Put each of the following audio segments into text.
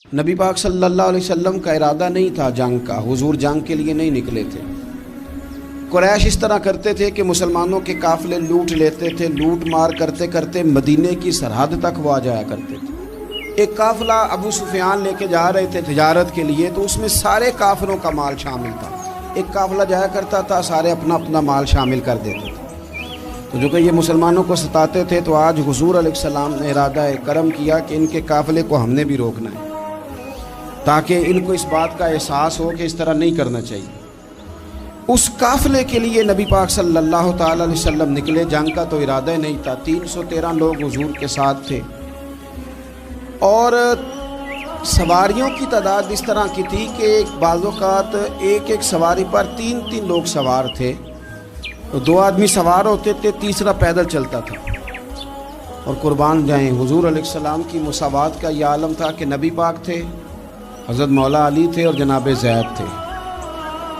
نبی پاک صلی اللہ علیہ وسلم کا ارادہ نہیں تھا جنگ کا، حضور جنگ کے لیے نہیں نکلے تھے۔ قریش اس طرح کرتے تھے کہ مسلمانوں کے قافلے لوٹ لیتے تھے، لوٹ مار کرتے کرتے مدینے کی سرحد تک وہ آ جایا کرتے تھے۔ ایک قافلہ ابو سفیان لے کے جا رہے تھے تجارت کے لیے، تو اس میں سارے کافروں کا مال شامل تھا۔ ایک قافلہ جایا کرتا تھا، سارے اپنا اپنا مال شامل کر دیتے تھے۔ تو جو کہ یہ مسلمانوں کو ستاتے تھے، تو آج حضور علیہ السلام نے ارادہ کرم کیا کہ ان کے قافلے کو ہم نے بھی روکنا ہے، تاکہ ان کو اس بات کا احساس ہو کہ اس طرح نہیں کرنا چاہیے۔ اس قافلے کے لیے نبی پاک صلی اللہ تعالی علیہ وسلم نکلے، جنگ کا تو ارادہ نہیں تھا۔ 313 لوگ حضور کے ساتھ تھے، اور سواریوں کی تعداد اس طرح کی تھی کہ بعض اوقات ایک ایک سواری پر 3 لوگ سوار تھے، 2 آدمی سوار ہوتے تھے، تیسرا پیدل چلتا تھا۔ اور قربان جائیں، حضور علیہ السلام کی مساوات کا یہ عالم تھا کہ نبی پاک تھے، حضرت مولا علی تھے اور جناب زید تھے۔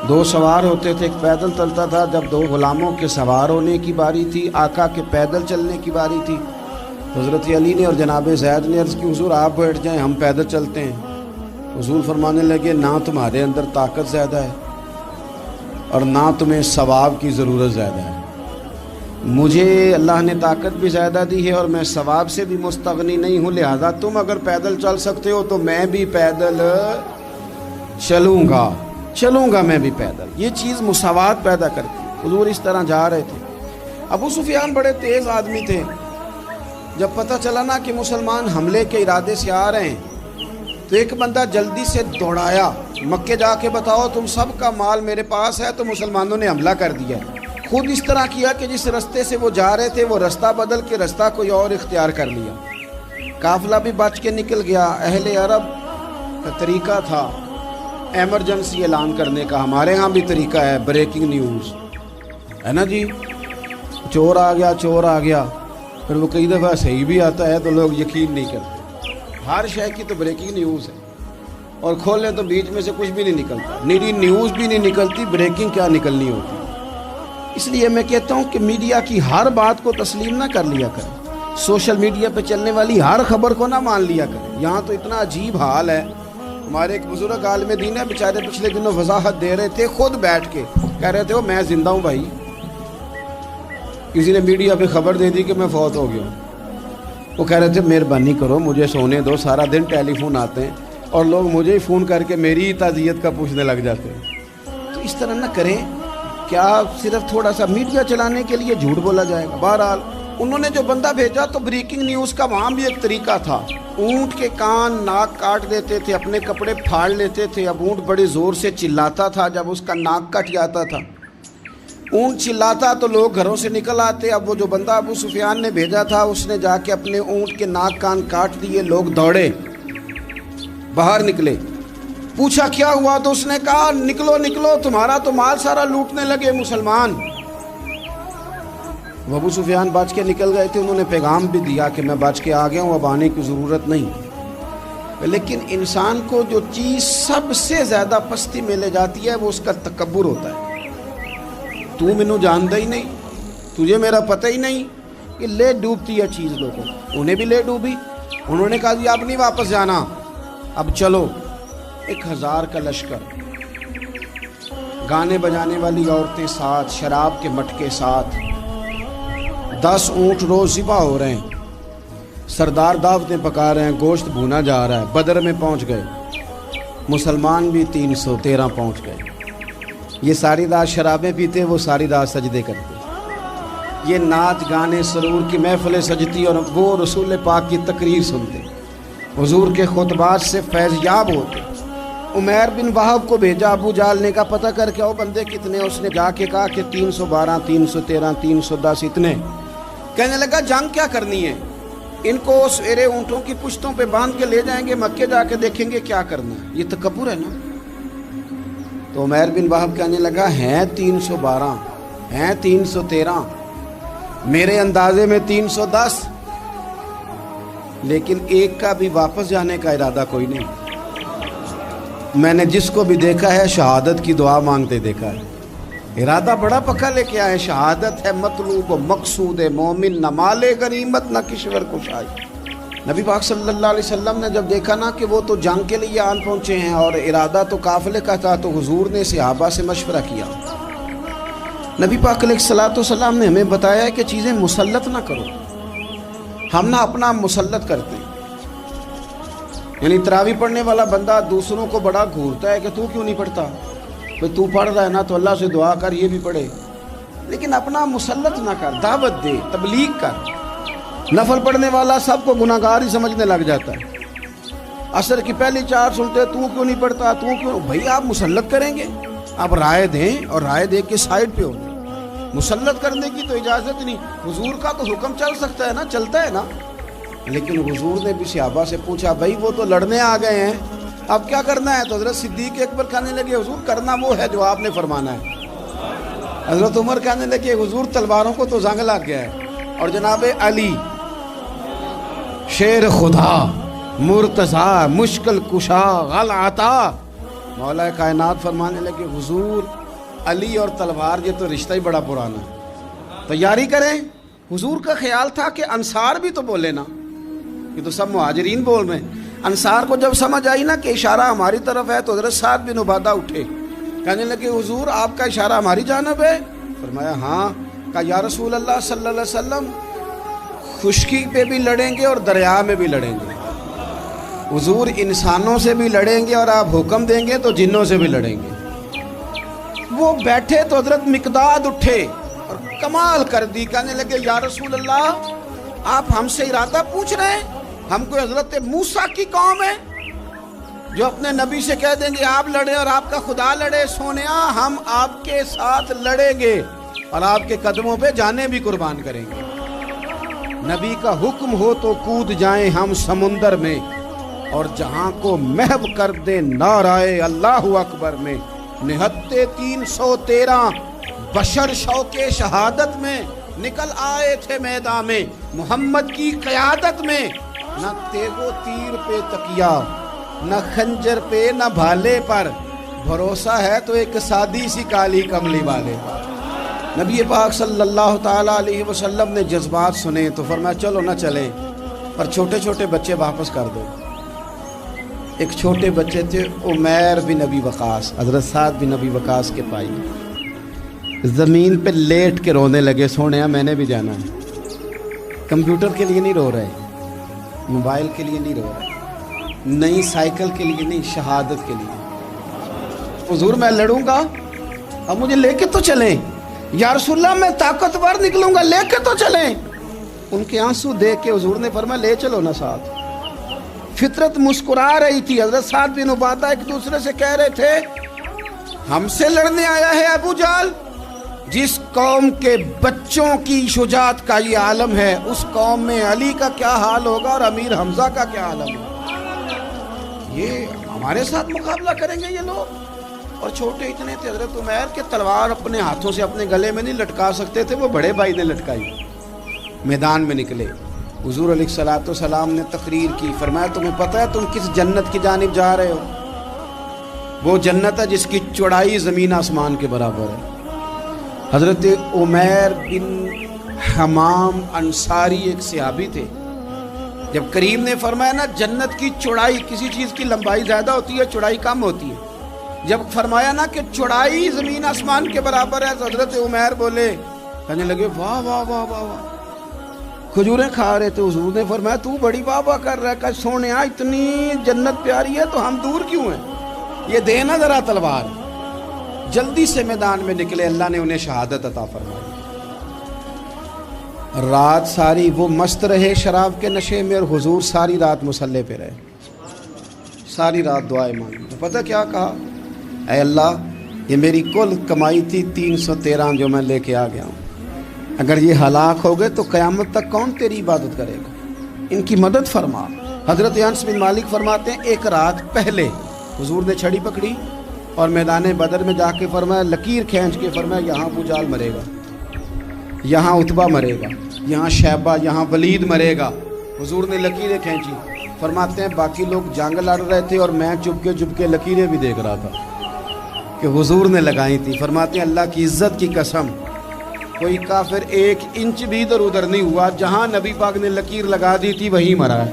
2 سوار ہوتے تھے، ایک پیدل چلتا تھا۔ جب 2 غلاموں کے سوار ہونے کی باری تھی، آقا کے پیدل چلنے کی باری تھی، حضرت علی نے اور جناب زید نے عرض کی حضور آپ بیٹھ جائیں، ہم پیدل چلتے ہیں۔ حضور فرمانے لگے نہ تمہارے اندر طاقت زیادہ ہے اور نہ تمہیں ثواب کی ضرورت زیادہ ہے، مجھے اللہ نے طاقت بھی زیادہ دی ہے اور میں ثواب سے بھی مستغنی نہیں ہوں، لہذا تم اگر پیدل چل سکتے ہو تو میں بھی پیدل چلوں گا میں بھی پیدل۔ یہ چیز مساوات پیدا کرتی۔ حضور اس طرح جا رہے تھے۔ ابو سفیان بڑے تیز آدمی تھے، جب پتہ چلا نا کہ مسلمان حملے کے ارادے سے آ رہے ہیں، تو ایک بندہ جلدی سے دوڑایا، مکے جا کے بتاؤ تم سب کا مال میرے پاس ہے۔ تو مسلمانوں نے حملہ کر دیا۔ خود اس طرح کیا کہ جس رستے سے وہ جا رہے تھے وہ رستہ بدل کے رستہ کوئی اور اختیار کر لیا۔ قافلہ بھی بچ کے نکل گیا۔ اہل عرب کا طریقہ تھا ایمرجنسی اعلان کرنے کا، ہمارے ہاں بھی طریقہ ہے، بریکنگ نیوز ہے نا جی، چور آ گیا، پھر وہ کئی دفعہ صحیح بھی آتا ہے تو لوگ یقین نہیں کرتے۔ ہر شے کی تو بریکنگ نیوز ہے، اور کھولیں تو بیچ میں سے کچھ بھی نہیں نکلتا، نیری نیوز بھی نہیں نکلتی، بریکنگ کیا نکلنی ہوتی۔ اس لیے میں کہتا ہوں کہ میڈیا کی ہر بات کو تسلیم نہ کر لیا کریں، سوشل میڈیا پہ چلنے والی ہر خبر کو نہ مان لیا کریں۔ یہاں تو اتنا عجیب حال ہے، ہمارے ایک بزرگ عالم دین ہے، بیچارے پچھلے دنوں وضاحت دے رہے تھے، خود بیٹھ کے کہہ رہے تھے وہ میں زندہ ہوں بھائی، کسی نے میڈیا پہ خبر دے دی کہ میں فوت ہو گیا ہوں۔ وہ کہہ رہے تھے مہربانی کرو مجھے سونے دو، سارا دن ٹیلی فون آتے ہیں اور لوگ مجھے ہی فون کر کے میری ہی تعزیت کا پوچھنے لگ جاتے ہیں۔ تو اس طرح نہ کریں، کیا صرف تھوڑا سا میڈیا چلانے کے لیے جھوٹ بولا جائے گا؟ بہرحال انہوں نے جو بندہ بھیجا تو بریکنگ نیوز کا وہاں بھی ایک طریقہ تھا، اونٹ کے کان ناک کاٹ دیتے تھے، اپنے کپڑے پھاڑ لیتے تھے۔ اب اونٹ بڑے زور سے چلاتا تھا، جب اس کا ناک کٹ جاتا تھا، اونٹ چلاتا تو لوگ گھروں سے نکل آتے۔ اب وہ جو بندہ ابو سفیان نے بھیجا تھا، اس نے جا کے اپنے اونٹ کے ناک کان کاٹ دیے، لوگ دوڑے باہر نکلے، پوچھا کیا ہوا، تو اس نے کہا نکلو تمہارا تو مال سارا لوٹنے لگے مسلمان۔ وہ ابو سفیان بچ کے نکل گئے تھے، انہوں نے پیغام بھی دیا کہ میں بچ کے آ گیا ہوں، اب آنے کی ضرورت نہیں۔ لیکن انسان کو جو چیز سب سے زیادہ پستی میں لے جاتی ہے وہ اس کا تکبر ہوتا ہے۔ تو مینوں جانتا ہی نہیں، تجھے میرا پتہ ہی نہیں، کہ لے ڈوبتی ہے چیز لوگوں۔ انہیں بھی لے ڈوبی، انہوں نے کہا جی اب نہیں واپس جانا، اب چلو۔ 1000 کا لشکر، گانے بجانے والی عورتیں ساتھ، شراب کے مٹکے ساتھ، 10 اونٹ روز ذبح ہو رہے ہیں، سردار دعوتیں پکا رہے ہیں، گوشت بھونا جا رہا ہے۔ بدر میں پہنچ گئے، مسلمان بھی 313 پہنچ گئے۔ یہ ساری رات شرابیں پیتے، وہ ساری رات سجدے کرتے، یہ نعت گانے سرور کی محفلیں سجتی اور وہ رسول پاک کی تقریر سنتے، حضور کے خطبات سے فیض یاب ہوتے۔ عمیر بن وہب کو بھیجا ابو جہل نے کہا پتہ کر کے آؤ بندے کتنے، اس نے جا کے کہا کہ 312 313 310 اتنے۔ کہنے لگا جنگ کیا کرنی ہے، ان کو سویرے اونٹوں کی پشتوں پہ باندھ کے لے جائیں گے، مکے جا کے دیکھیں گے کیا کرنا ہے۔ یہ تکبر ہے نا۔ تو عمیر بن وہب کہنے لگا ہیں 312 ہیں 313، میرے اندازے میں 310، لیکن ایک کا بھی واپس جانے کا ارادہ کوئی نہیں۔ میں نے جس کو بھی دیکھا ہے شہادت کی دعا مانگتے دیکھا ہے، ارادہ بڑا پکا لے کے آئے، شہادت ہے مطلوب و مقصود مومن، نہ مال غنیمت نہ کشور کشائی، نبی پاک صلی اللہ علیہ وسلم نے جب دیکھا نا کہ وہ تو جنگ کے لیے آن پہنچے ہیں اور ارادہ تو قافلے کا تھا، تو حضور نے صحابہ سے مشورہ کیا۔ نبی پاک علیہ الصلوۃ والسلام نے ہمیں بتایا ہے کہ چیزیں مسلط نہ کرو، ہم نہ اپنا مسلط کرتے ہیں۔ یعنی تراویح پڑھنے والا بندہ دوسروں کو بڑا گھورتا ہے کہ تو کیوں نہیں پڑھتا، بھئی تو پڑھ رہا ہے نا تو اللہ سے دعا کر یہ بھی پڑھے، لیکن اپنا مسلط نہ کر، دعوت دے، تبلیغ کر۔ نفل پڑھنے والا سب کو گناہ گار ہی سمجھنے لگ جاتا ہے، عصر کی پہلی 4 سنتے تو کیوں نہیں پڑھتا، تو کیوں؟ بھئی آپ مسلط کریں گے، آپ رائے دیں، اور رائے دے کے سائڈ پہ ہو گئے۔ مسلط کرنے کی تو اجازت نہیں، حضور کا تو حکم چل سکتا ہے نا، چلتا ہے نا، لیکن حضور نے بھی صحابہ سے پوچھا بھائی وہ تو لڑنے آ گئے ہیں، اب کیا کرنا ہے؟ تو حضرت صدیق اکبر کہنے لگے حضور کرنا وہ ہے جو آپ نے فرمانا ہے۔ حضرت عمر کہنے لگے حضور تلواروں کو تو زنگ لگ گیا ہے۔ اور جناب علی شیر خدا مرتضیٰ مشکل کشا غل عطا، مولا کائنات فرمانے لگے حضور علی اور تلوار یہ تو رشتہ ہی بڑا پرانا ہے، تیاری کریں۔ حضور کا خیال تھا کہ انصار بھی تو بولے نا، یہ تو سب مہاجرین بول رہے ہیں۔ انصار کو جب سمجھ آئی نا کہ اشارہ ہماری طرف ہے تو حضرت سعد بن عبادہ اٹھے، کہنے لگے حضور آپ کا اشارہ ہماری جانب ہے؟ فرمایا ہاں۔ کہا یا رسول اللہ صلی اللہ علیہ وسلم خشکی پہ بھی لڑیں گے اور دریا میں بھی لڑیں گے، حضور انسانوں سے بھی لڑیں گے اور آپ حکم دیں گے تو جنوں سے بھی لڑیں گے۔ وہ بیٹھے تو حضرت مقداد اٹھے اور کمال کر دی، کہنے لگے یا رسول اللہ آپ ہم سے ارادہ پوچھ رہے ہیں؟ ہم کوئی حضرت موسیٰ کی قوم ہے جو اپنے نبی سے کہہ دیں گے آپ لڑیں اور آپ کا خدا لڑے؟ سونیا ہم آپ کے ساتھ لڑیں گے اور آپ کے قدموں پہ جانیں بھی قربان کریں گے۔ نبی کا حکم ہو تو کود جائیں ہم سمندر میں، اور جہاں کو محو کر دے نعرہ اللہ اکبر میں۔ نہتے 313 بشر شوق شہادت میں، نکل آئے تھے میدان میں محمد کی قیادت میں۔ نہ تیغ و تیر پہ تکیہ، نہ خنجر پہ، نہ بھالے پر، بھروسہ ہے تو ایک سادی سی کالی کملی والے۔ نبی پاک صلی اللہ تعالیٰ علیہ وسلم نے جذبات سنے تو فرمایا چلو نہ چلیں، پر چھوٹے چھوٹے بچے واپس کر دو۔ ایک چھوٹے بچے تھے عمیر بن ابی وقاص، حضرت سعد بن ابی وقاص کے بھائی، زمین پہ لیٹ کے رونے لگے، سونے میں نے بھی جانا ہے۔ کمپیوٹر کے لیے نہیں رو رہے، موبائل کے لیے نہیں رو رہے، نئی سائیکل کے لیے نہیں، شہادت کے لیے۔ حضور میں لڑوں گا، اب مجھے لے کے تو چلیں، یا رسول اللہ میں طاقتور نکلوں گا، لے کے تو چلیں۔ ان کے آنسو دیکھ کے حضور نے فرمایا لے چلو نا ساتھ۔ فطرت مسکرا رہی تھی۔ حضرت سعد بن عبادہ ایک دوسرے سے کہہ رہے تھے ہم سے لڑنے آیا ہے ابو جہل، جس قوم کے بچوں کی شجاعت کا یہ عالم ہے، اس قوم میں علی کا کیا حال ہوگا اور امیر حمزہ کا کیا عالم ہوگا۔ یہ ہمارے ساتھ مقابلہ کریں گے یہ لوگ؟ اور چھوٹے اتنے تھے حضرت عمیر کے تلوار اپنے ہاتھوں سے اپنے گلے میں نہیں لٹکا سکتے تھے، وہ بڑے بھائی نے لٹکائی۔ میدان میں نکلے، حضور علیہ الصلوۃ والسلام نے تقریر کی، فرمایا تمہیں پتہ ہے تم کس جنت کی جانب جا رہے ہو؟ وہ جنت ہے جس کی چوڑائی زمین آسمان کے برابر ہے۔ حضرت عمیر بن حمام انصاری ایک صحابی تھے، جب کریم نے فرمایا نا جنت کی چوڑائی، کسی چیز کی لمبائی زیادہ ہوتی ہے چوڑائی کم ہوتی ہے، جب فرمایا نا کہ چوڑائی زمین آسمان کے برابر ہے تو حضرت عمیر بولے، کہنے لگے واہ واہ واہ واہ واہ، کھجوریں کھا رہے تھے۔ حضور نے فرمایا تو بڑی واہ واہ کر رہا ہے، کہ سونیا اتنی جنت پیاری ہے تو ہم دور کیوں ہیں، یہ دینا ذرا تلوار۔ جلدی سے میدان میں نکلے، اللہ نے انہیں شہادت عطا فرمائی۔ رات ساری وہ مست رہے شراب کے نشے میں، اور حضور ساری رات مصلی پہ رہے، ساری رات دعائیں مانگی۔ پتہ کیا کہا؟ اے اللہ یہ میری کل کمائی تھی 313 جو میں لے کے آ گیا ہوں، اگر یہ ہلاک ہو گئے تو قیامت تک کون تیری عبادت کرے گا، ان کی مدد فرما۔ حضرت انس بن مالک فرماتے ہیں ایک رات پہلے حضور نے چھڑی پکڑی اور میدان بدر میں جا کے فرمایا، لکیر کھینچ کے فرمایا یہاں ابو جہل مرے گا، یہاں عتبہ مرے گا، یہاں شیبہ، یہاں ولید مرے گا۔ حضور نے لکیریں کھینچی، فرماتے ہیں باقی لوگ جنگ لڑ رہے تھے اور میں چپ کے لکیریں بھی دیکھ رہا تھا کہ حضور نے لگائی تھی۔ فرماتے ہیں اللہ کی عزت کی قسم کوئی کافر 1 انچ بھی ادھر ادھر نہیں ہوا، جہاں نبی پاک نے لکیر لگا دی تھی وہیں مرا ہے۔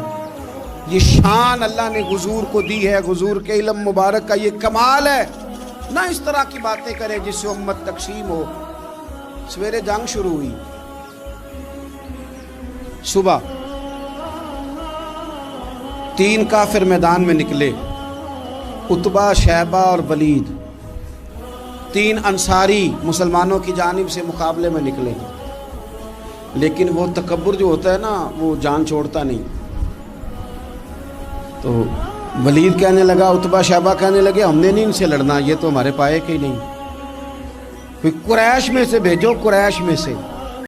یہ شان اللہ نے حضور کو دی ہے، حضور کے علم مبارک کا یہ کمال ہے. نہ اس طرح کی باتیں کرے جس سے امت تقسیم ہو. سویرے جنگ شروع ہوئی، صبح 3 کافر میدان میں نکلے، عتبہ، شیبہ اور ولید. 3 انصاری مسلمانوں کی جانب سے مقابلے میں نکلے، لیکن وہ تکبر جو ہوتا ہے نا وہ جان چھوڑتا نہیں. تو ولید کہنے لگا، عتبہ شیبہ کہنے لگے ہم نے نہیں ان سے لڑنا، یہ تو ہمارے پائے کے ہی نہیں، کوئی قریش میں سے بھیجو، قریش میں سے.